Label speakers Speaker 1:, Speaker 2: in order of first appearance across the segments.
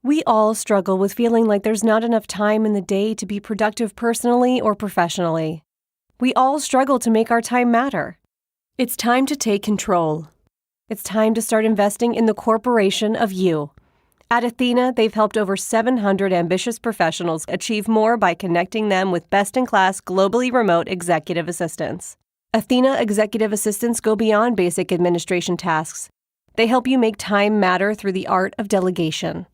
Speaker 1: We all struggle with feeling like there's not enough time in the day to be productive personally or professionally. We all struggle to make our time matter. It's time to take control. It's time to start investing in the corporation of you. At Athena, they've helped over 700 ambitious professionals achieve more by connecting them with best-in-class, globally remote executive assistants. Athena executive assistants go beyond basic administration tasks. They help you make time matter through the art of delegation.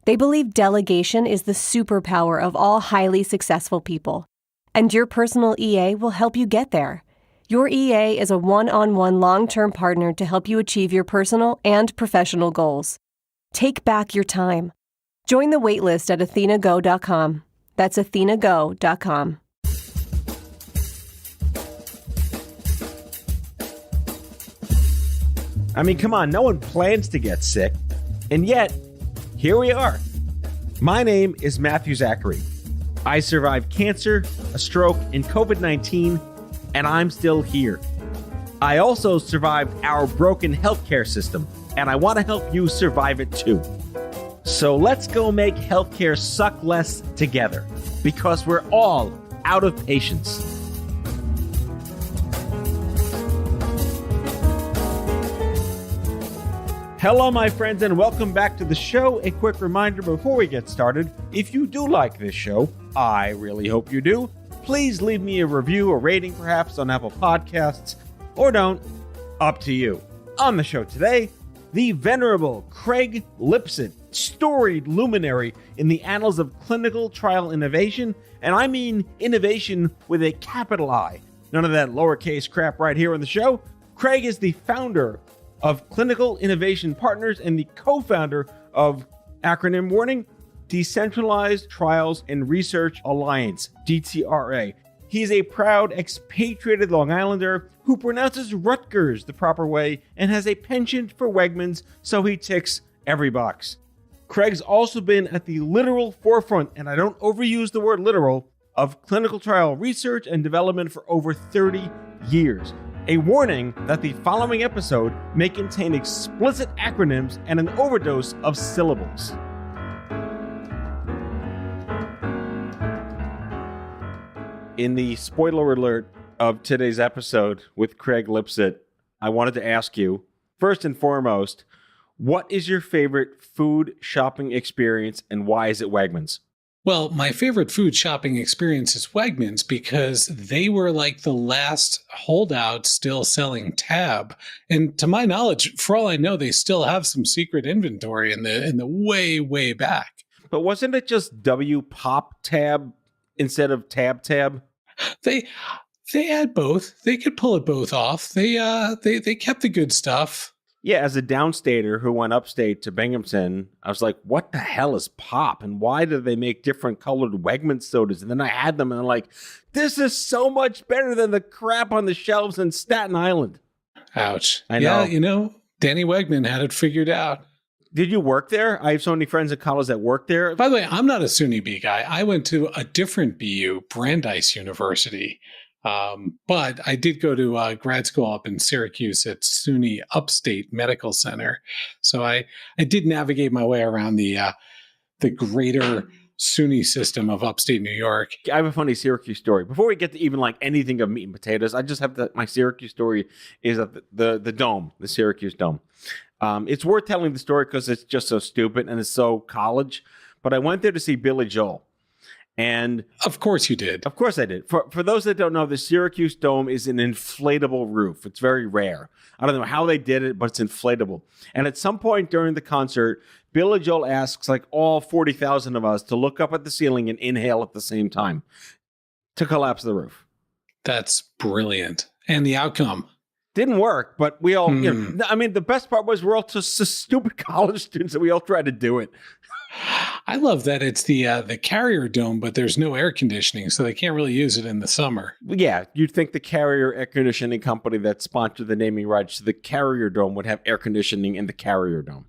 Speaker 1: They believe delegation is the superpower of all highly successful people. And your personal EA will help you get there. Your EA is a one-on-one long-term partner to help you achieve your personal and professional goals. Take back your time. Join the waitlist at athenago.com. That's athenago.com.
Speaker 2: I mean, come on, no one plans to get sick. And yet, here we are. My name is Matthew Zachary. I survived cancer, a stroke, and COVID-19, and I'm still here. I also survived our broken healthcare system, and I want to help you survive it too. So let's go make healthcare suck less together, because we're all out of patience. Hello, my friends, and welcome back to the show. A quick reminder before we get started, if you do like this show, I really hope you do, please leave me a review or rating perhaps on Apple Podcasts, or don't, up to you. On the show today, the venerable Craig Lipset, storied luminary in the annals of clinical trial innovation, and I mean innovation with a capital I. None of that lowercase crap right here on the show. Craig is the founder of Clinical Innovation Partners and the co-founder of, acronym warning, Decentralized Trials and Research Alliance, DTRA. He's a proud expatriated Long Islander who pronounces Rutgers the proper way and has a penchant for Wegmans, so he ticks every box. Craig's also been at the literal forefront, and I don't overuse the word literal, of clinical trial research and development for over 30 years. A warning that the following episode may contain explicit acronyms and an overdose of syllables. In the spoiler alert of today's episode with Craig Lipset, I wanted to ask you, first and foremost, what is your favorite food shopping experience and why is it Wegmans?
Speaker 3: Well, my favorite food shopping experience is Wegmans because they were like the last holdout still selling Tab. And to my knowledge, for all I know, they still have some secret inventory in the way back.
Speaker 2: But wasn't it just W Pop Tab instead of Tab?
Speaker 3: They had both. They could pull it both off. They kept the good stuff.
Speaker 2: Yeah, as a downstater who went upstate to Binghamton, I was like, what the hell is Pop? And why do they make different colored Wegmans sodas? And then I had them and I'm like, this is so much better than the crap on the shelves in Staten Island.
Speaker 3: Ouch.
Speaker 2: I know.
Speaker 3: Yeah, Danny Wegman had it figured out.
Speaker 2: Did you work there? I have so many friends at college that work there.
Speaker 3: By the way, I'm not a SUNY B guy. I went to a different BU, Brandeis University. But I did go to grad school up in Syracuse at SUNY Upstate Medical Center. So I did navigate my way around the greater SUNY system of upstate New York.
Speaker 2: I have a funny Syracuse story. Before we get to even like anything of meat and potatoes, I just have my Syracuse story is at the dome, the Syracuse Dome. It's worth telling the story because it's just so stupid and it's so college. But I went there to see Billy Joel. And
Speaker 3: of course you did.
Speaker 2: Of course I did. For those that don't know, the Syracuse Dome is an inflatable roof. It's very rare. I don't know how they did it, but it's inflatable. And at some point during the concert, Billy Joel asks like all 40,000 of us to look up at the ceiling and inhale at the same time to collapse the roof.
Speaker 3: That's brilliant. And the outcome?
Speaker 2: Didn't work, but we all, I mean, the best part was we're all just stupid college students and we all tried to do it.
Speaker 3: I love that it's the Carrier Dome, but there's no air conditioning, so they can't really use it in the summer.
Speaker 2: Yeah, you'd think the Carrier air conditioning company that sponsored the naming rights to the Carrier Dome would have air conditioning in the Carrier Dome.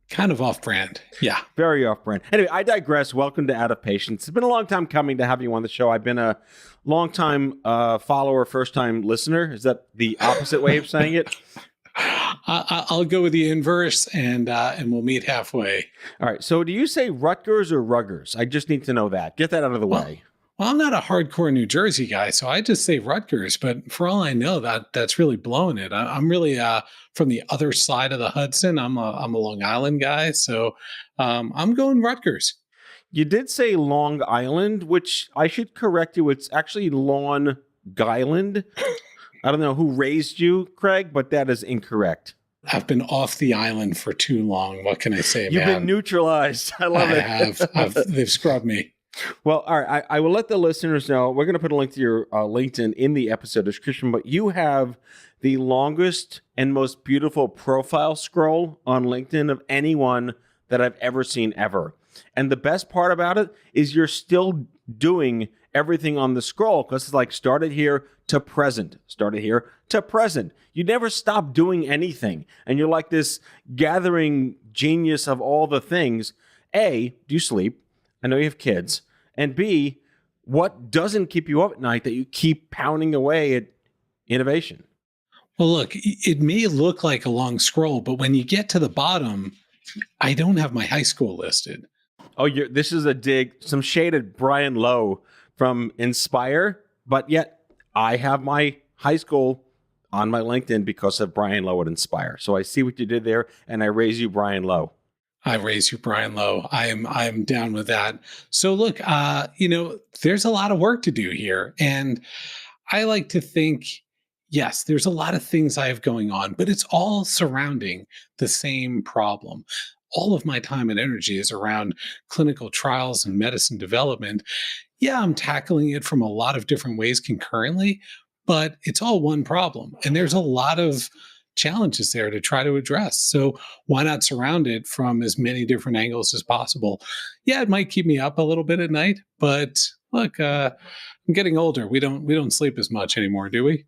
Speaker 3: Kind of off-brand. Yeah.
Speaker 2: Very off-brand. Anyway, I digress. Welcome to Out of Patience. It's been a long time coming to have you on the show. I've been a long-time follower, first-time listener. Is that the opposite way of saying it?
Speaker 3: I'll go with the inverse, and we'll meet halfway.
Speaker 2: All right. So do you say Rutgers or Ruggers? I just need to know that. Get that out of the way.
Speaker 3: Well, I'm not a hardcore New Jersey guy, so I just say Rutgers. But for all I know, that's really blowing it. I'm really from the other side of the Hudson. I'm a Long Island guy, so I'm going Rutgers.
Speaker 2: You did say Long Island, which I should correct you. It's actually Long Island. I don't know who raised you, Craig, but that is incorrect.
Speaker 3: I've been off the island for too long. What can I say,
Speaker 2: You've
Speaker 3: man?
Speaker 2: been neutralized. I love it.
Speaker 3: They've scrubbed me.
Speaker 2: Well, all right. I will let the listeners know. We're going to put a link to your LinkedIn in the episode description, but you have the longest and most beautiful profile scroll on LinkedIn of anyone that I've ever seen ever. And the best part about it is you're still doing everything on the scroll because it's like started here to present, started here to present. You never stop doing anything. And you're like this gathering genius of all the things. A, do you sleep? I know you have kids. And B, what doesn't keep you up at night that you keep pounding away at innovation?
Speaker 3: Well, look, it may look like a long scroll, but when you get to the bottom, I don't have my high school listed.
Speaker 2: Oh, this is a dig, some shade at Brian Lowe from Inspire, but yet I have my high school on my LinkedIn because of Brian Lowe at Inspire. So I see what you did there, and I raise you Brian Lowe.
Speaker 3: I raise you Brian Lowe. I'm down with that. So look, there's a lot of work to do here, and I like to think, yes, there's a lot of things I have going on, but it's all surrounding the same problem. All of my time and energy is around clinical trials and medicine development. Yeah, I'm tackling it from a lot of different ways concurrently, but it's all one problem. And there's a lot of challenges there to try to address. So why not surround it from as many different angles as possible? Yeah, it might keep me up a little bit at night, but look, I'm getting older. We don't sleep as much anymore, do we?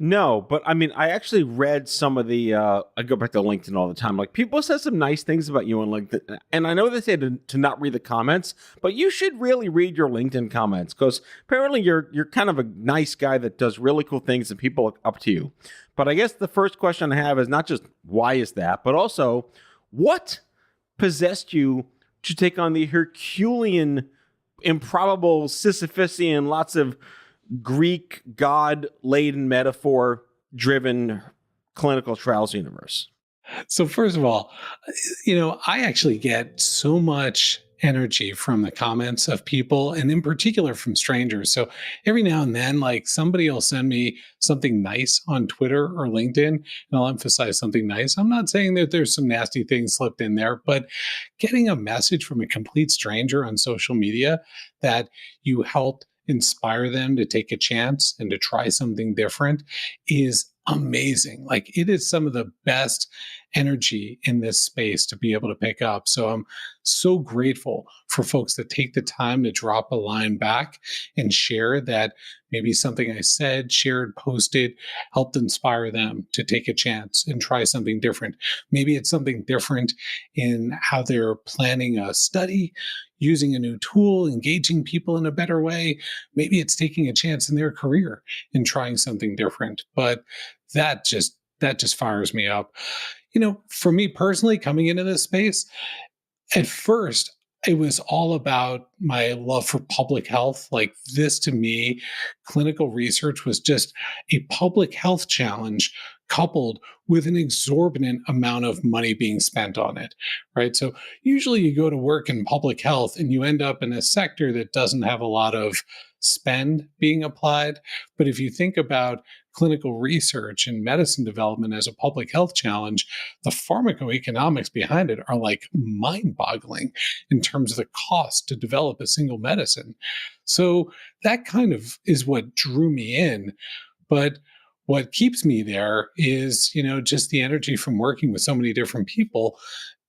Speaker 2: No, but I mean, I actually read some of the, I go back to LinkedIn all the time. Like people said some nice things about you on LinkedIn. And I know they say to not read the comments, but you should really read your LinkedIn comments because apparently you're kind of a nice guy that does really cool things and people look up to you. But I guess the first question I have is not just why is that, but also what possessed you to take on the Herculean, improbable, Sisyphusian, lots of Greek god-laden metaphor-driven clinical trials universe?
Speaker 3: So first of all, I actually get so much energy from the comments of people, and in particular from strangers. So every now and then, like somebody will send me something nice on Twitter or LinkedIn, and I'll emphasize something nice. I'm not saying that there's some nasty things slipped in there, but getting a message from a complete stranger on social media that you helped inspire them to take a chance and to try something different is amazing. Like it is some of the best energy in this space to be able to pick up. So I'm so grateful for folks that take the time to drop a line back and share that maybe something I said, shared, posted, helped inspire them to take a chance and try something different. Maybe it's something different in how they're planning a study, using a new tool, engaging people in a better way. Maybe it's taking a chance in their career and trying something different. But that just fires me up. For me personally, coming into this space, at first, it was all about my love for public health. Like this to me, clinical research was just a public health challenge coupled with an exorbitant amount of money being spent on it, right? So usually you go to work in public health and you end up in a sector that doesn't have a lot of spend being applied. But if you think about clinical research and medicine development as a public health challenge, the pharmacoeconomics behind it are like mind-boggling in terms of the cost to develop a single medicine. So that kind of is what drew me in. But what keeps me there is, just the energy from working with so many different people,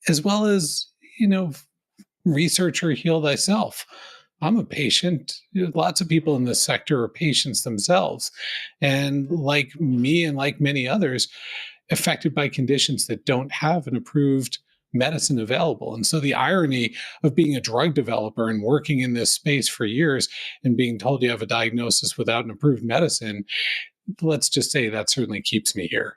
Speaker 3: as well as, research or heal thyself. I'm a patient. Lots of people in this sector are patients themselves. And like me and like many others, affected by conditions that don't have an approved medicine available. And so the irony of being a drug developer and working in this space for years and being told you have a diagnosis without an approved medicine, let's just say that certainly keeps me here.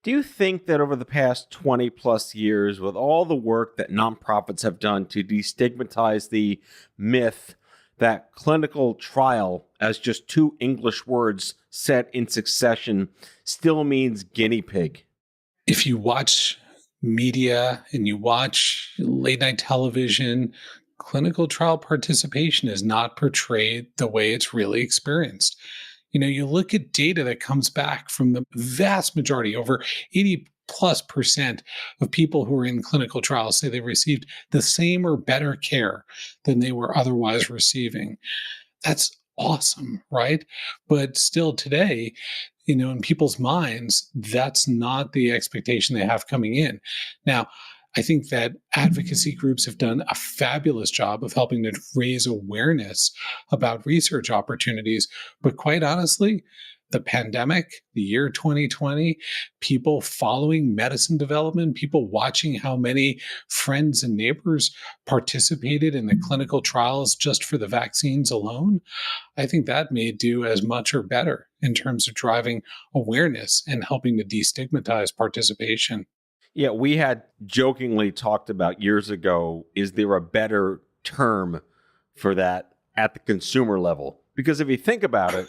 Speaker 2: Do you think that over the past 20 plus years, with all the work that nonprofits have done to destigmatize the myth that clinical trial, as just two English words said in succession, still means guinea pig?
Speaker 3: If you watch media and you watch late night television, clinical trial participation is not portrayed the way it's really experienced. You look at data that comes back from the vast majority, over 80+% of people who are in clinical trials say they received the same or better care than they were otherwise receiving. That's awesome, right? But still today, in people's minds, that's not the expectation they have coming in. Now, I think that advocacy groups have done a fabulous job of helping to raise awareness about research opportunities. But quite honestly, the pandemic, the year 2020, people following medicine development, people watching how many friends and neighbors participated in the clinical trials just for the vaccines alone, I think that may do as much or better in terms of driving awareness and helping to destigmatize participation.
Speaker 2: Yeah, we had jokingly talked about years ago, is there a better term for that at the consumer level? Because if you think about it,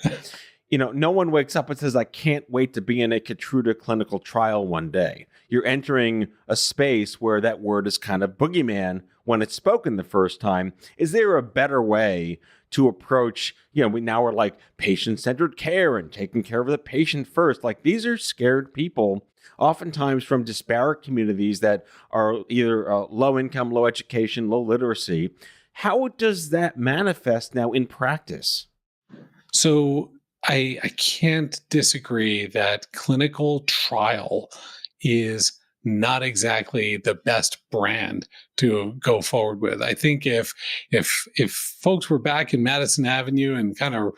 Speaker 2: no one wakes up and says, I can't wait to be in a Keytruda clinical trial one day. You're entering a space where that word is kind of boogeyman when it's spoken the first time. Is there a better way to approach, we're like patient-centered care and taking care of the patient first. Like, these are scared people, oftentimes from disparate communities that are either low income, low education, low literacy. How does that manifest now in practice?
Speaker 3: So I can't disagree that clinical trial is not exactly the best brand to go forward with. I think if folks were back in Madison Avenue and kind of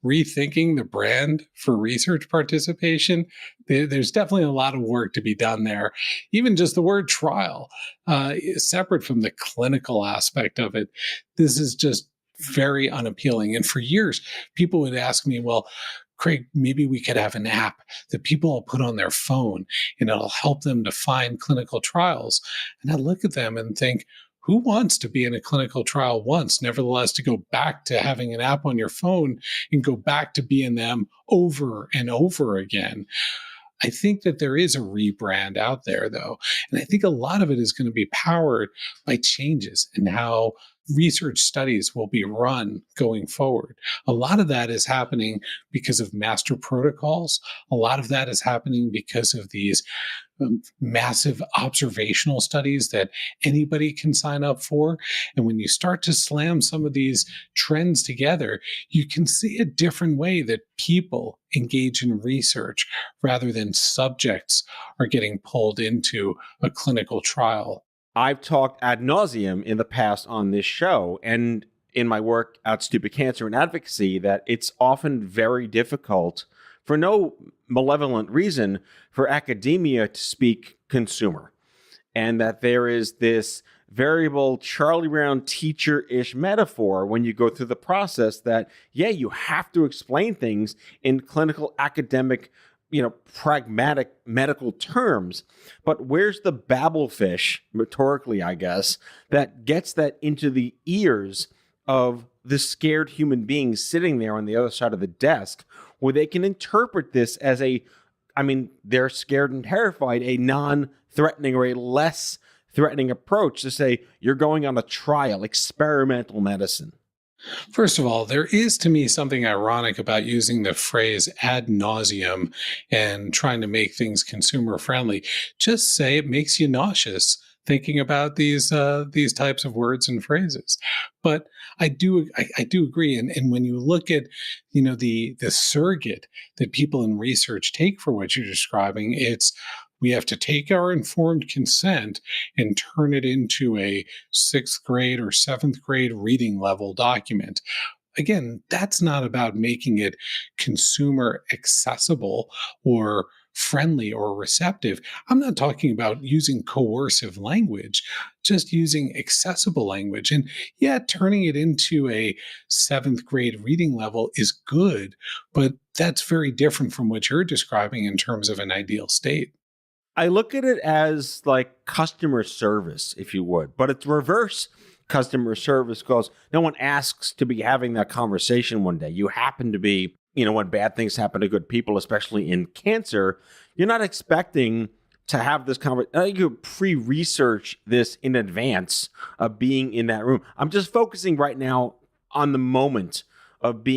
Speaker 3: rethinking the brand for research participation, there's definitely a lot of work to be done there. Even just the word trial, separate from the clinical aspect of it, this is just very unappealing. And for years, people would ask me, well, Craig, maybe we could have an app that people will put on their phone and it'll help them to find clinical trials. And I look at them and think, who wants to be in a clinical trial once, nevertheless, to go back to having an app on your phone and go back to being them over and over again? I think that there is a rebrand out there, though. And I think a lot of it is going to be powered by changes in how research studies will be run going forward. A lot of that is happening because of master protocols. A lot of that is happening because of these massive observational studies that anybody can sign up for. And when you start to slam some of these trends together, you can see a different way that people engage in research rather than subjects are getting pulled into a clinical trial.
Speaker 2: I've talked ad nauseum in the past on this show and in my work at Stupid Cancer and Advocacy that it's often very difficult, for no malevolent reason, for academia to speak consumer. And that there is this variable Charlie Brown teacher-ish metaphor when you go through the process that, you have to explain things in clinical, academic, pragmatic medical terms. But where's the babblefish, rhetorically, I guess, that gets that into the ears of the scared human beings sitting there on the other side of the desk, where they can interpret this as they're scared and terrified, a non-threatening or a less threatening approach to say, you're going on a trial, experimental medicine?
Speaker 3: First of all, there is to me something ironic about using the phrase ad nauseum and trying to make things consumer friendly. Just say it makes you nauseous thinking about these types of words and phrases. But I do agree. And when you look at the surrogate that people in research take for what you're describing, it's we have to take our informed consent and turn it into a 6th grade or 7th grade reading level document. Again, that's not about making it consumer accessible or friendly or receptive. I'm not talking about using coercive language, just using accessible language. And turning it into a 7th grade reading level is good, but that's very different from what you're describing in terms of an ideal state.
Speaker 2: I look at it as like customer service, if you would, but it's reverse customer service because no one asks to be having that conversation one day. You happen to be, when bad things happen to good people, especially in cancer, you're not expecting to have this conversation. You pre-research this in advance of being in that room. I'm just focusing right now on the moment of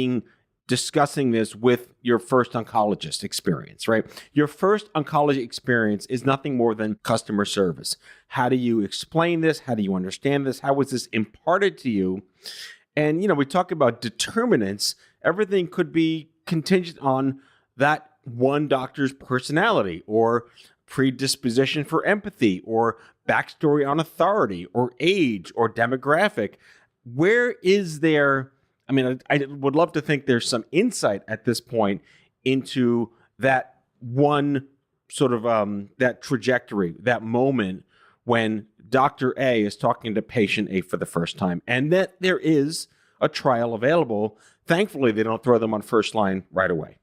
Speaker 2: discussing this with your first oncologist experience, right? Your first oncology experience is nothing more than customer service. How do you explain this? How do you understand this? How was this imparted to you? And, we talk about determinants. Everything could be contingent on that one doctor's personality or predisposition for empathy or backstory on authority or age or demographic. Where is there... I would love to think there's some insight at this point into that one sort of that trajectory, that moment when Dr. A is talking to patient A for the first time, and that there is a trial available. Thankfully, they don't throw them on first line right away.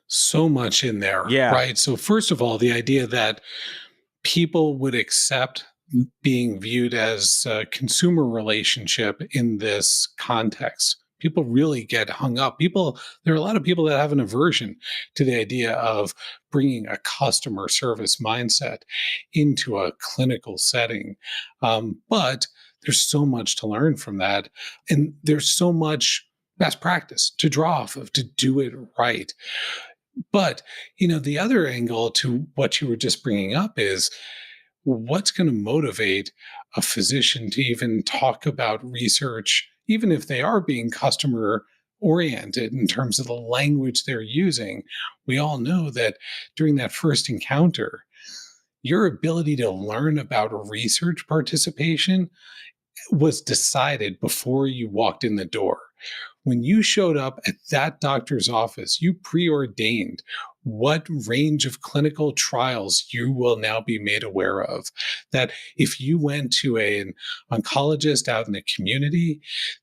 Speaker 3: So much in there, right? So first of all, the idea that people would accept being viewed as a consumer relationship in this context. People really get hung up. There are a lot of people that have an aversion to the idea of bringing a customer service mindset into a clinical setting. But there's so much to learn from that. And there's so much best practice to draw off of to do it right. But, the other angle to what you were just bringing up is, what's going to motivate a physician to even talk about research, even if they are being customer oriented in terms of the language they're using? We all know that during that first encounter, your ability to learn about research participation was decided before you walked in the door. When you showed up at that doctor's office, you preordained what range of clinical trials you will now be made aware of. That if you went to an oncologist out in the community,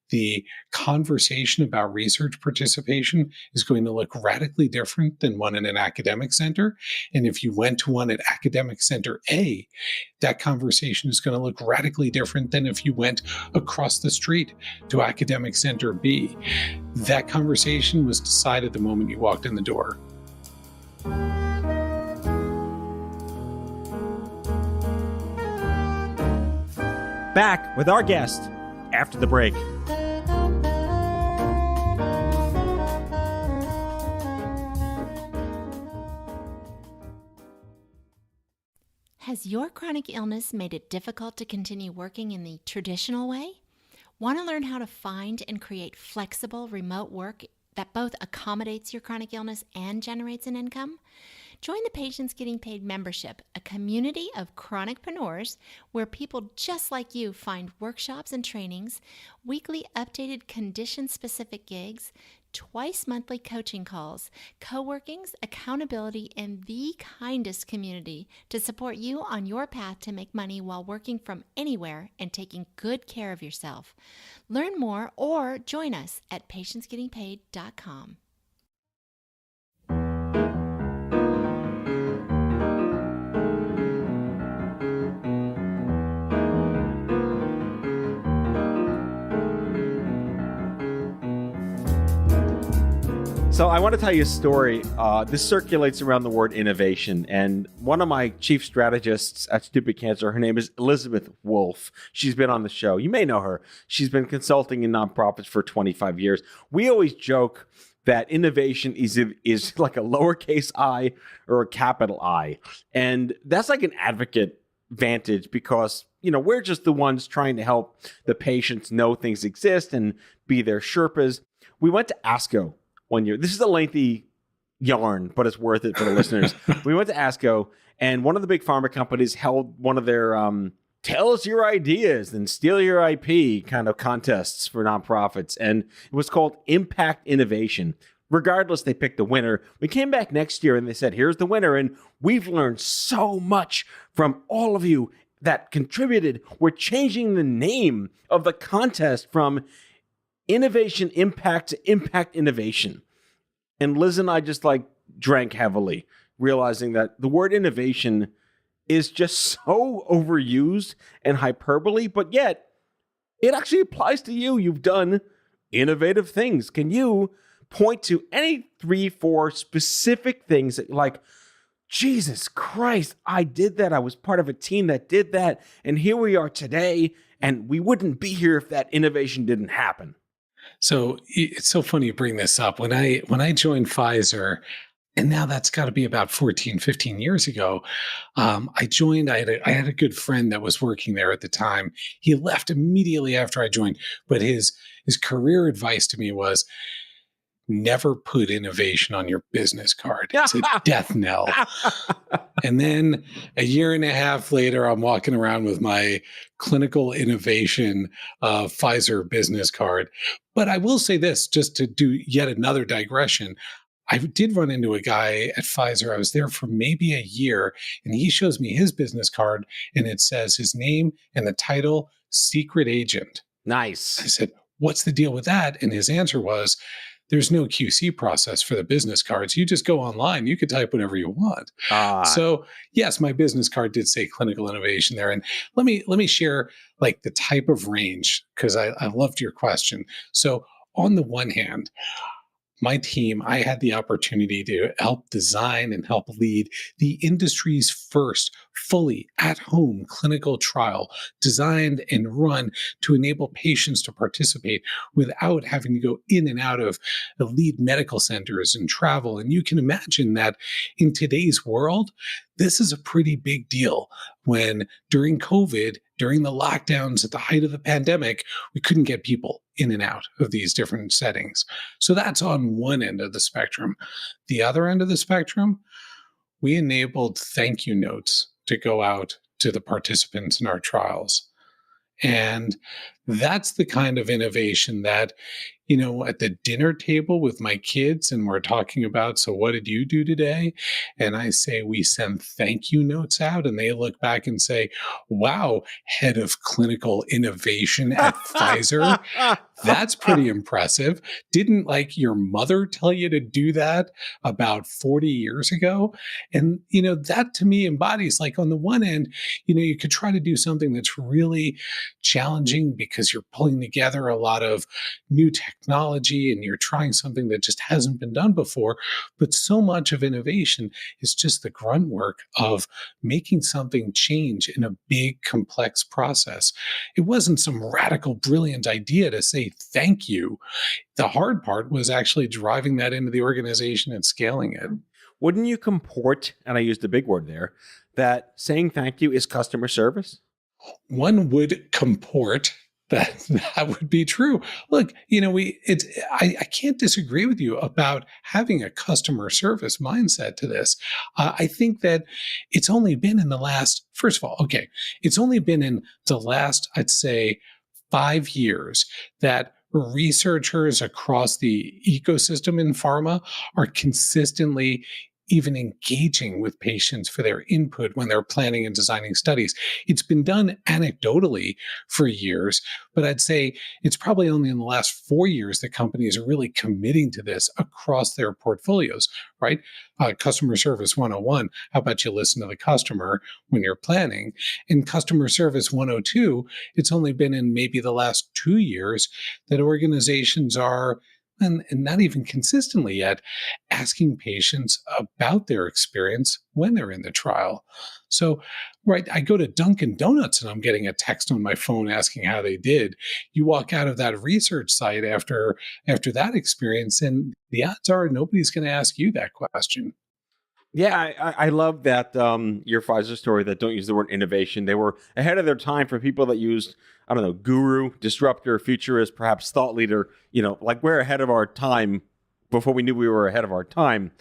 Speaker 3: the conversation about research participation is going to look radically different than one in an academic center. And if you went to one at academic center A, that conversation is going to look radically different than if you went across the street to academic center B. That conversation was decided the moment you walked in the door.
Speaker 2: Back with our guest after the break.
Speaker 4: Has your chronic illness made it difficult to continue working in the traditional way? Want to learn how to find and create flexible remote work that both accommodates your chronic illness and generates an income? Join the Patients Getting Paid membership, a community of chronicpreneurs where people just like you find workshops and trainings, weekly updated condition-specific gigs, twice monthly coaching calls, co-workings, accountability, and the kindest community to support you on your path to make money while working from anywhere and taking good care of yourself. Learn more or join us at patientsgettingpaid.com.
Speaker 2: So I want to tell you a story. This circulates around the word innovation. And one of my chief strategists at Stupid Cancer, her name is Elizabeth Wolfe. She's been on the show. You may know her. She's been consulting in nonprofits for 25 years. We always joke that innovation is like a lowercase I or a capital I. And that's like an advocate vantage because, we're just the ones trying to help the patients know things exist and be their Sherpas. We went to ASCO one year. This is a lengthy yarn, but it's worth it for the listeners. We went to ASCO, and one of the big pharma companies held one of their tell us your ideas and steal your IP kind of contests for nonprofits. And it was called Impact Innovation. Regardless, they picked the winner. We came back next year and they said, here's the winner. And we've learned so much from all of you that contributed. We're changing the name of the contest from Innovation Impact to Impact Innovation. And Liz and I just drank heavily, realizing that the word innovation is just so overused and hyperbole, but yet it actually applies to you. You've done innovative things. Can you point to any 3-4 specific things that like, Jesus Christ, I did that. I was part of a team that did that. And here we are today. And we wouldn't be here if that innovation didn't happen.
Speaker 3: So it's so funny you bring this up. When I joined Pfizer, and now that's got to be about 14, 15 years ago, I joined, I had a good friend that was working there at the time. He left immediately after I joined, but his career advice to me was, never put innovation on your business card. It's a death knell. And then a year and a half later, I'm walking around with my clinical innovation Pfizer business card. But I will say this, just to do yet another digression. I did run into a guy at Pfizer. I was there for maybe a year, and he shows me his business card, and it says his name and the title, secret agent.
Speaker 2: Nice.
Speaker 3: I said, what's the deal with that? And his answer was, there's no QC process for the business cards. You just go online. You can type whatever you want. So yes, my business card did say clinical innovation there. And let me share like the type of range, because I loved your question. So on the one hand, my team, I had the opportunity to help design and help lead the industry's first fully at-home clinical trial designed and run to enable patients to participate without having to go in and out of elite medical centers and travel. And you can imagine that in today's world, this is a pretty big deal when during COVID, during the lockdowns at the height of the pandemic, we couldn't get people in and out of these different settings. So that's on one end of the spectrum. The other end of the spectrum, we enabled thank you notes to go out to the participants in our trials. And that's the kind of innovation that, you know, at the dinner table with my kids, and we're talking about, so what did you do today? And I say, we send thank you notes out, and they look back and say, wow, head of clinical innovation at Pfizer. That's pretty impressive. Didn't like your mother tell you to do that about 40 years ago? And, you know, that to me embodies, like, on the one end, you know, you could try to do something that's really challenging because you're pulling together a lot of new technology and you're trying something that just hasn't been done before. But so much of innovation is just the grunt work of making something change in a big, complex process. It wasn't some radical, brilliant idea to say thank you. The hard part was actually driving that into the organization and scaling it.
Speaker 2: Wouldn't you comport, and I used a big word there, that saying thank you is customer service?
Speaker 3: One would comport that would be true. Look, you know, I can't disagree with you about having a customer service mindset to this. I think that it's only been in the last, first of all, okay, it's only been in the last, I'd say, 5 years that researchers across the ecosystem in pharma are consistently even engaging with patients for their input when they're planning and designing studies. It's been done anecdotally for years, but I'd say it's probably only in the last 4 years that companies are really committing to this across their portfolios, right? Customer service 101, how about you listen to the customer when you're planning? In customer service 102, it's only been in maybe the last 2 years that organizations are, and not even consistently yet, asking patients about their experience when they're in the trial. So, right, I go to Dunkin' Donuts and I'm getting a text on my phone asking how they did. You walk out of that research site after that experience, and the odds are nobody's going to ask you that question.
Speaker 2: Yeah, I love that your Pfizer story that don't use the word innovation. They were ahead of their time for people that used, I don't know, guru, disruptor, futurist, perhaps thought leader. You know, like we're ahead of our time before we knew we were ahead of our time.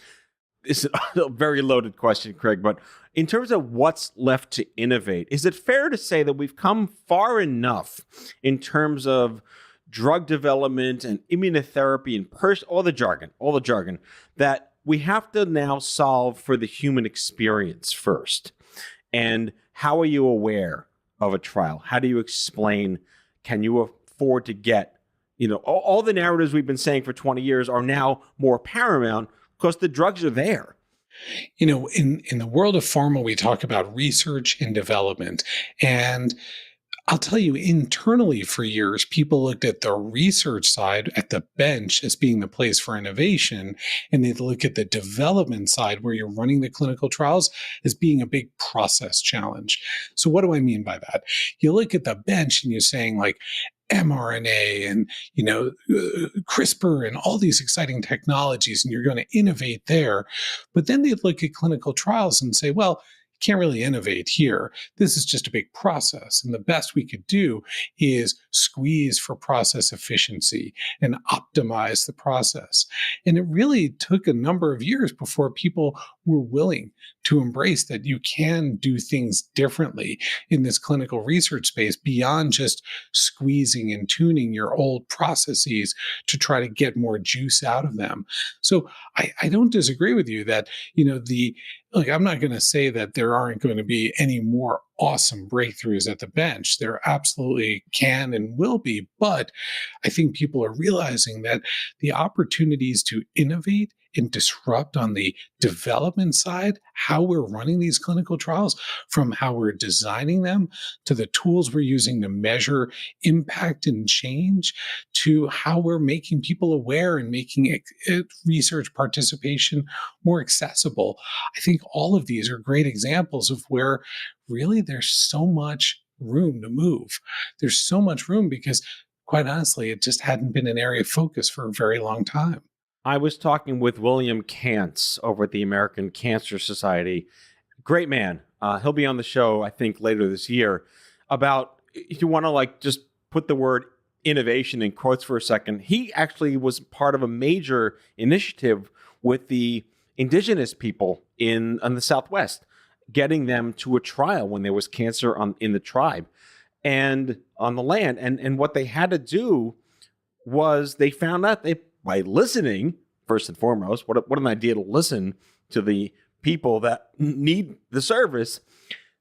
Speaker 2: It's a very loaded question, Craig, but in terms of what's left to innovate, is it fair to say that we've come far enough in terms of drug development and immunotherapy and all the jargon that we have to now solve for the human experience first? And how are you aware of a trial? How do you explain? Can you afford to get, you know, all the narratives we've been saying for 20 years are now more paramount because the drugs are there.
Speaker 3: In the world of pharma, we talk about research and development. And I'll tell you, internally for years, people looked at the research side at the bench as being the place for innovation. And they'd look at the development side where you're running the clinical trials as being a big process challenge. So what do I mean by that? You look at the bench and you're saying like mRNA and, CRISPR and all these exciting technologies, and you're going to innovate there. But then they'd look at clinical trials and say, well, can't really innovate here. This is just a big process. And the best we could do is squeeze for process efficiency and optimize the process. And it really took a number of years before people were willing to embrace that you can do things differently in this clinical research space beyond just squeezing and tuning your old processes to try to get more juice out of them. So I don't disagree with you that, Look, I'm not going to say that there aren't going to be any more awesome breakthroughs at the bench. There absolutely can and will be. But I think people are realizing that the opportunities to innovate and disrupt on the development side, how we're running these clinical trials, from how we're designing them to the tools we're using to measure impact and change, to how we're making people aware and making research participation more accessible. I think all of these are great examples of where really there's so much room to move. There's so much room because, quite honestly, it just hadn't been an area of focus for a very long time.
Speaker 2: I was talking with William Kantz over at the American Cancer Society. Great man. He'll be on the show, I think, later this year. About, if you want to just put the word innovation in quotes for a second, he actually was part of a major initiative with the indigenous people in the Southwest, getting them to a trial when there was cancer in the tribe and on the land. And what they had to do was they found out by listening, first and foremost, what an idea to listen to the people that need the service,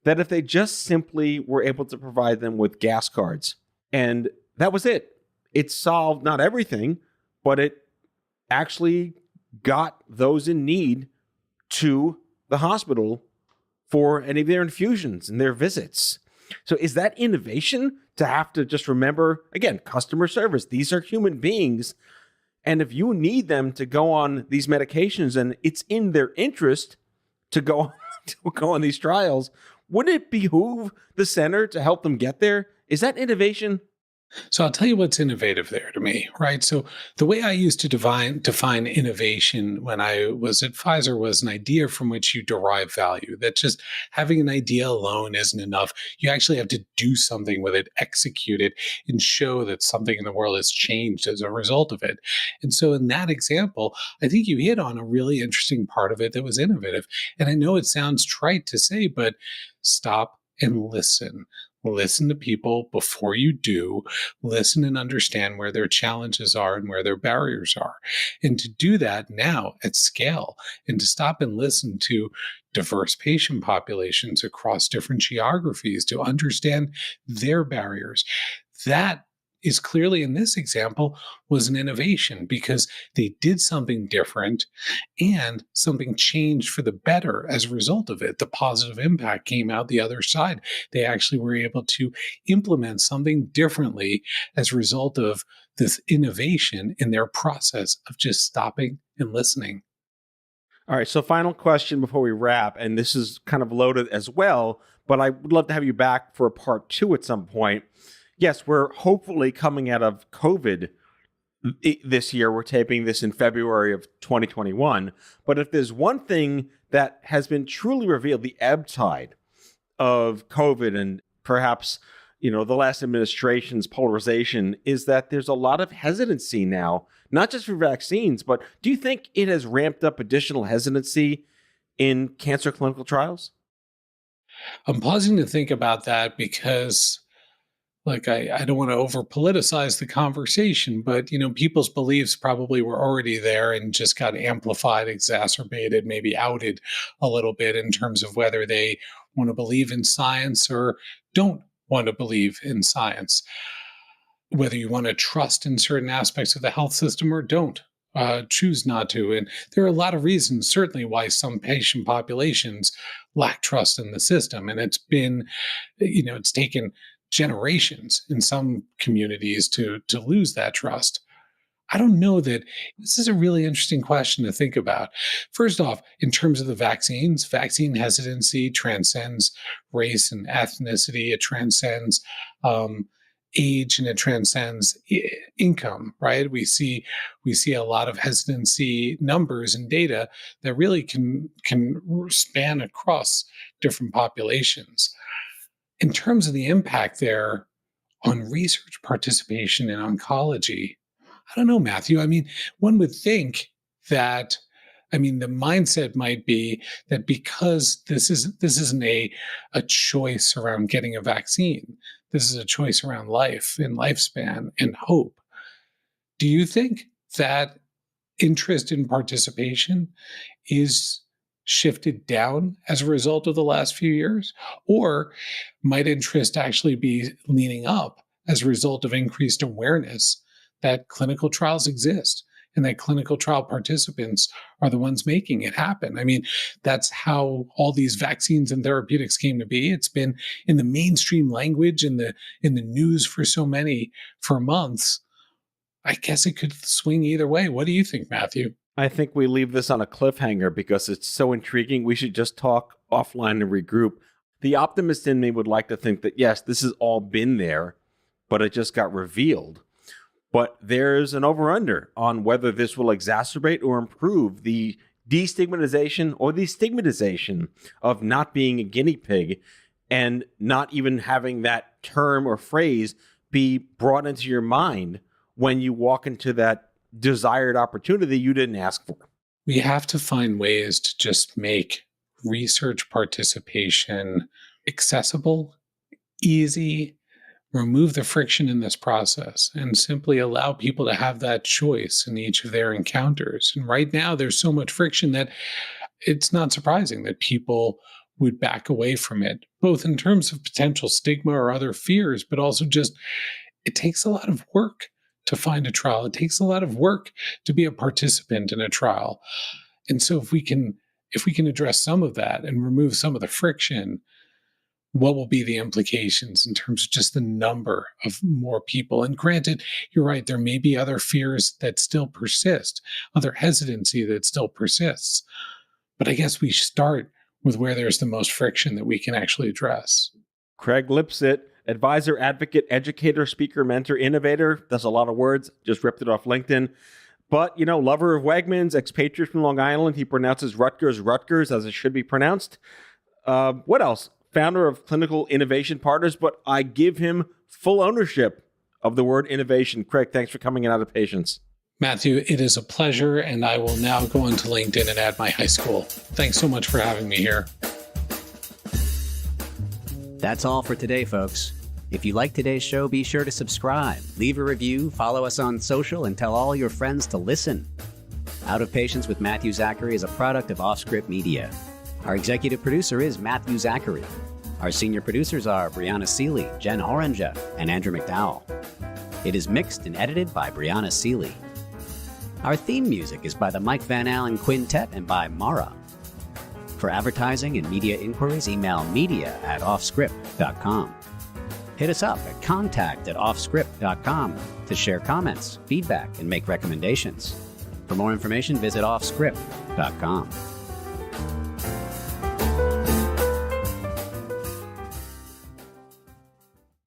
Speaker 2: that if they just simply were able to provide them with gas cards, and that was it. It solved not everything, but it actually got those in need to the hospital for any of their infusions and their visits. So is that innovation to have to just remember, again, customer service? These are human beings. And if you need them to go on these medications and it's in their interest to go on these trials, wouldn't it behoove the center to help them get there? Is that innovation?
Speaker 3: So I'll tell you what's innovative there to me, right? So the way I used to define innovation when I was at Pfizer was an idea from which you derive value. That just having an idea alone isn't enough. You actually have to do something with it, execute it, and show that something in the world has changed as a result of it. And so in that example, I think you hit on a really interesting part of it that was innovative. And I know it sounds trite to say, but stop and listen. Listen to people before you do. Listen and understand where their challenges are and where their barriers are. And to do that now at scale, and to stop and listen to diverse patient populations across different geographies to understand their barriers. That is clearly in this example was an innovation because they did something different and something changed for the better as a result of it. The positive impact came out the other side. They actually were able to implement something differently as a result of this innovation in their process of just stopping and listening.
Speaker 2: All right, so final question before we wrap, and this is kind of loaded as well, but I would love to have you back for a part 2 at some point. Yes, we're hopefully coming out of COVID this year. We're taping this in February of 2021. But if there's one thing that has been truly revealed, the ebb tide of COVID and perhaps, the last administration's polarization, is that there's a lot of hesitancy now, not just for vaccines, but do you think it has ramped up additional hesitancy in cancer clinical trials?
Speaker 3: I'm pausing to think about that because I don't want to over politicize the conversation, but people's beliefs probably were already there and just got amplified, exacerbated, maybe outed a little bit in terms of whether they want to believe in science or don't want to believe in science, whether you want to trust in certain aspects of the health system or don't choose not to. And there are a lot of reasons, certainly, why some patient populations lack trust in the system. And it's been, it's taken generations in some communities to lose that trust. I don't know that this is a really interesting question to think about. First off, in terms of the vaccines, vaccine hesitancy transcends race and ethnicity. It transcends age, and it transcends income, right? We see a lot of hesitancy numbers and data that really can span across different populations. In terms of the impact there on research participation in oncology, I don't know, Matthew. I mean, one would think that, the mindset might be that because this isn't a choice around getting a vaccine, this is a choice around life and lifespan and hope. Do you think that interest in participation is shifted down as a result of the last few years? Or might interest actually be leaning up as a result of increased awareness that clinical trials exist and that clinical trial participants are the ones making it happen? I mean, that's how all these vaccines and therapeutics came to be. It's been in the mainstream language, in the news for months. I guess it could swing either way. What do you think, Matthew?
Speaker 2: I think we leave this on a cliffhanger because it's so intriguing. We should just talk offline and regroup. The optimist in me would like to think that, yes, this has all been there, but it just got revealed. But there's an over-under on whether this will exacerbate or improve the destigmatization or the stigmatization of not being a guinea pig and not even having that term or phrase be brought into your mind when you walk into that desired opportunity you didn't ask for.
Speaker 3: We have to find ways to just make research participation accessible, easy, remove the friction in this process, and simply allow people to have that choice in each of their encounters. And right now, there's so much friction that it's not surprising that people would back away from it, both in terms of potential stigma or other fears, but also just it takes a lot of work to find a trial. It takes a lot of work to be a participant in a trial. And so if we can address some of that and remove some of the friction, what will be the implications in terms of just the number of more people? And granted, you're right, there may be other fears that still persist, other hesitancy that still persists. But I guess we start with where there's the most friction that we can actually address.
Speaker 2: Craig Lipset, advisor, advocate, educator, speaker, mentor, innovator. That's a lot of words. Just ripped it off LinkedIn. But, lover of Wegmans, expatriate from Long Island. He pronounces Rutgers, as it should be pronounced. What else? Founder of Clinical Innovation Partners, but I give him full ownership of the word innovation. Craig, thanks for coming in out of patience.
Speaker 3: Matthew, it is a pleasure, and I will now go onto LinkedIn and add my high school. Thanks so much for having me here.
Speaker 5: That's all for today, folks. If you like today's show, be sure to subscribe, leave a review, follow us on social, and tell all your friends to listen. Out of Patience with Matthew Zachary is a product of Offscript Media. Our executive producer is Matthew Zachary. Our senior producers are Brianna Seeley, Jen Horanger, and Andrew McDowell. It is mixed and edited by Brianna Seeley. Our theme music is by the Mike Van Allen Quintet and by Mara. For advertising and media inquiries, email media@offscript.com. Hit us up at contact@offscript.com to share comments, feedback, and make recommendations. For more information, visit offscript.com.